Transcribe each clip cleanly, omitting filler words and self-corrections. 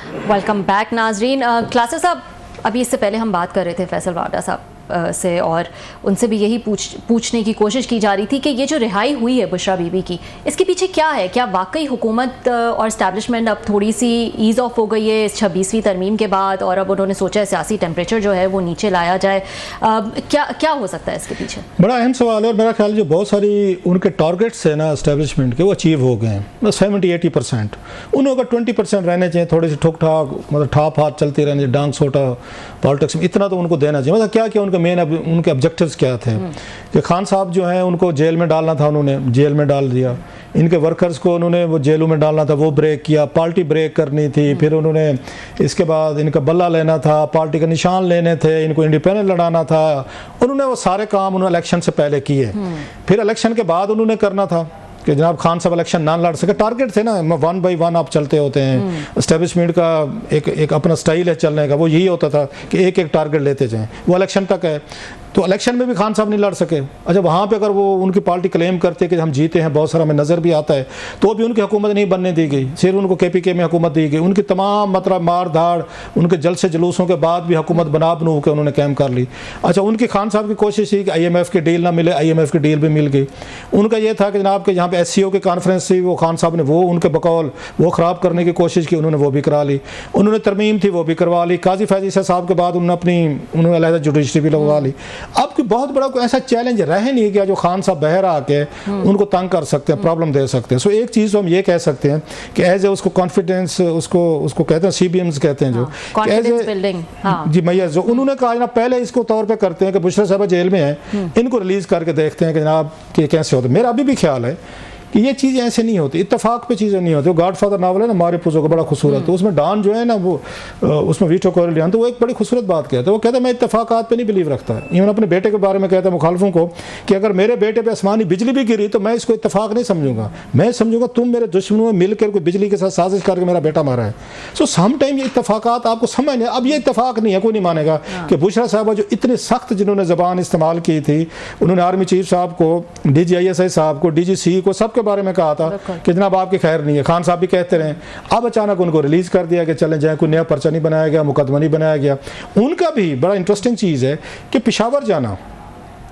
Welcome back नाजरीन। क्लासर साहब, अभी इससे पहले हम बात कर रहे थे फैसल वाडा साहब से और उनसे भी यही पूछने की कोशिश की जा रही थी कि ये जो रिहाई हुई है बुशरा बीबी की, इसके पीछे क्या है? क्या वाकई हुकूमत और इस्टेब्लिशमेंट अब थोड़ी सी ईज़ ऑफ हो गई है इस 26वीं तरमीम के बाद और अब उन्होंने सोचा है सियासी टेम्परेचर जो है वो नीचे लाया जाए? क्या हो सकता है इसके पीछे? बड़ा अहम सवाल है और मेरा ख्याल जो बहुत सारी उनके टारगेट्स है ना इस्टेब्लिशमेंट के, वो अचीव हो गए हैं 70-80%। उन्हें अगर 20% रहने चाहिए, थोड़ी सी ठुक ठाक मतलब ठाप हाथ चलती रहनी, डांग सोटा पॉलिटिक्स में, इतना तो उनको देना चाहिए। मतलब क्या क्या उनके मेन उनके ऑब्जेक्टिव्स क्या थे कि खान साहब जो हैं उनको जेल में डालना था, उन्होंने जेल में डाल दिया। इनके वर्कर्स को उन्होंने वो जेलों में डालना था, वो ब्रेक किया। पार्टी ब्रेक करनी थी, फिर उन्होंने इसके बाद इनका बल्ला लेना था, पार्टी का निशान लेने थे, इनको इंडिपेंडेंट लड़ाना था। उन्होंने वो सारे काम उन्होंने इलेक्शन से पहले किए। फिर इलेक्शन के बाद उन्होंने करना था कि जनाब खान साहब इलेक्शन ना लड़ सके। टारगेट थे ना, 1 by 1 आप चलते होते हैं। एस्टेब्लिशमेंट का एक अपना स्टाइल है चलने का, वो यही होता था कि एक एक टारगेट लेते जाएं। वो इलेक्शन तक है, तो इलेक्शन में भी खान साहब नहीं लड़ सके। अच्छा, वहाँ पे अगर वो उनकी पार्टी क्लेम करते कि हम जीते हैं, बहुत सारा हमें नज़र भी आता है, तो भी उनकी हुकूमत नहीं बनने दी गई, सिर्फ उनको KPK में हुकूमत दी गई। उनकी तमाम मतलब मार धाड़, उनके जलसे जुलूसों के बाद भी हुकूमत बना बनू के उन्होंने कैम कर ली। अच्छा, उनकी खान साहब की कोशिश थी कि IMF की डील ना मिले, IMF की डील भी मिल गई। उनका ये था कि जनाब के यहाँ पे SCO की कॉन्फ्रेंस थी, वो खान साहब ने वो उनके बकौल वो ख़राब करने की कोशिश की, उन्होंने वो भी करा ली। उन्होंने तरमीम थी वो भी करवा ली। काजी फैज़ साहब के बाद उन्होंने अलहदा जुडिशरी भी लगवा ली। अब की बहुत बड़ा कोई ऐसा चैलेंज रह नहीं गया जो खान साहब बहर आके उनको तंग कर सकते हैं, प्रॉब्लम दे सकते हैं। सो एक चीज़ तो हम ये कह सकते हैं कि एज ए उसको कॉन्फिडेंस उसको कहते हैं, CBMs कहते हैं जो कॉन्फिडेंस बिल्डिंग। जी मैया, जो उन्होंने कहा ना पहले इसको तौर पे करते हैं कि बुशरा साहब जेल में हैं, इनको रिलीज़ करके देखते हैं कि जनाब कि कैसे होता है। मेरा अभी भी ख्याल है कि ये चीज़ें ऐसे नहीं होती, इत्तेफाक पे चीज़ें नहीं होती। वो गॉडफादर नावल है ना मारे पुजो का, बड़ा खूबसूरत है। उसमें डॉन जो है ना वो उसमें वीटो कोरिलियन, तो वो एक बड़ी खूबसूरत बात कहता है। वो कहता है मैं इत्तेफाकात पे नहीं बिलीव रखता है। इवन अपने बेटे के बारे में कहता है मुखालफों को कि अगर मेरे बेटे पे आसमानी बिजली भी गिरी तो मैं इसको इत्तेफाक नहीं समझूंगा, मैं समझूंगा तुम मेरे दुश्मनों में मिलकर कोई बिजली के साथ साजिश करके मेरा बेटा मारा है। सो सम टाइम ये इत्तेफाकात आपको समझ नहीं। अब ये इत्तेफाक नहीं है, कोई नहीं मानेगा कि बुशरा साहब जो इतने सख्त जिन्होंने ज़बान इस्तेमाल की थी, उन्होंने आर्मी चीफ साहब को, DGISI साहब को, DGC को, सबके बारे में कहा था कि जनाब आपकी खैर नहीं है। खान साहब भी कहते रहे। अब अचानक उनको रिलीज़ कर दिया कि चलें जाए, कोई नया पर्चा नहीं बनाया गया, मुकदमा नहीं बनाया गया। उनका भी बड़ा इंटरेस्टिंग चीज़ है कि पेशावर जाना,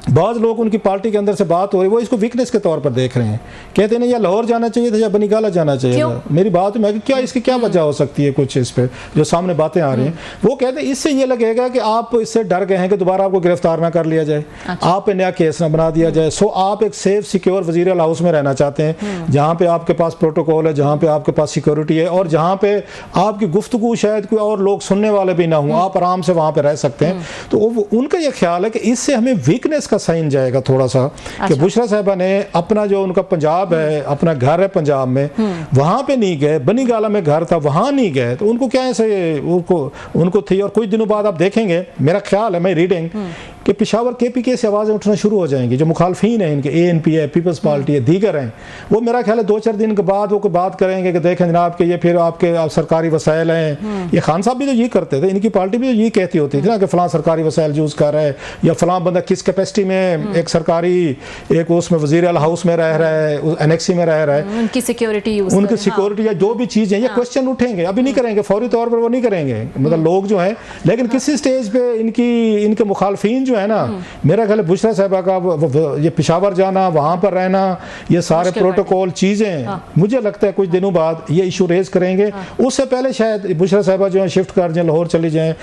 बहुत लोग उनकी पार्टी के अंदर से बात हो रही है, वो इसको वीकनेस के तौर पर देख रहे हैं। कहते हैं या लाहौर जाना चाहिए था या बनीगाला जाना चाहिए था। मेरी बात में क्या इसकी क्या वजह हो सकती है, कुछ इस पे जो सामने बातें आ रही हैं। वो कहते हैं इससे ये लगेगा कि आप इससे डर गए हैं कि दोबारा आपको गिरफ्तार ना कर लिया जाए, आप पे नया केस ना बना दिया जाए। सो आप एक सेफ सिक्योर वज़ीर आला हाउस में रहना चाहते हैं, जहाँ पे आपके पास प्रोटोकॉल है, जहाँ पे आपके पास सिक्योरिटी है और जहाँ पे आपकी गुफ्तगू शायद कोई और लोग सुनने वाले भी ना हों, आप आराम से वहाँ पे रह सकते हैं। तो उनका ये ख्याल है कि इससे हमें वीकनेस साइन जाएगा थोड़ा सा। कि बुशरा साहबा ने अपना जो उनका पंजाब है, अपना घर है पंजाब में, वहां पे नहीं गए। बनीगाला में घर था, वहां नहीं गए, तो उनको क्या ऐसे उनको थी। और कुछ दिनों बाद आप देखेंगे, मेरा ख्याल है, मैं रीडिंग कि पेशावर KPK से आवाज़ें उठना शुरू हो जाएंगी। जो मुखालफीन है इनके, ANP है, पीपल्स पार्टी है, दीगर हैं, वो मेरा ख्याल है 2-4 दिन के बाद वो कोई बात करेंगे कि देखें जनाब कि ये फिर आपके सरकारी वसाइल हैं। ये खान साहब भी तो ये करते थे, इनकी पार्टी भी तो ये कहती होती थी ना कि फ़लाँ सरकारी वसाइल यूज़ कर रहा है, या फ़लाँ बंदा किस कैपेसिटी में एक सरकारी एक उसमें वज़ीर आला हाउस में रह रहा है, एनेक्सी में रह रहा है, उनकी सिक्योरिटी या जो भी चीज़ें, ये क्वेश्चन उठेंगे। अभी नहीं करेंगे, फौरी तौर पर वो नहीं करेंगे, मतलब लोग जो हैं, लेकिन किसी स्टेज पे इनके मुखालफीन जो है ना, मेरा ख्याल है बुशरा साहबा का ये पेशावर जाना, वहाँ पर रहना, ये सारे प्रोटोकॉल चीज़ें, मुझे लगता है कुछ दिनों बाद ये इशू रेज करेंगे। उससे पहले शायद बुशरा साहबा जो है शिफ्ट कर जाए, लाहौर चली जाएँ,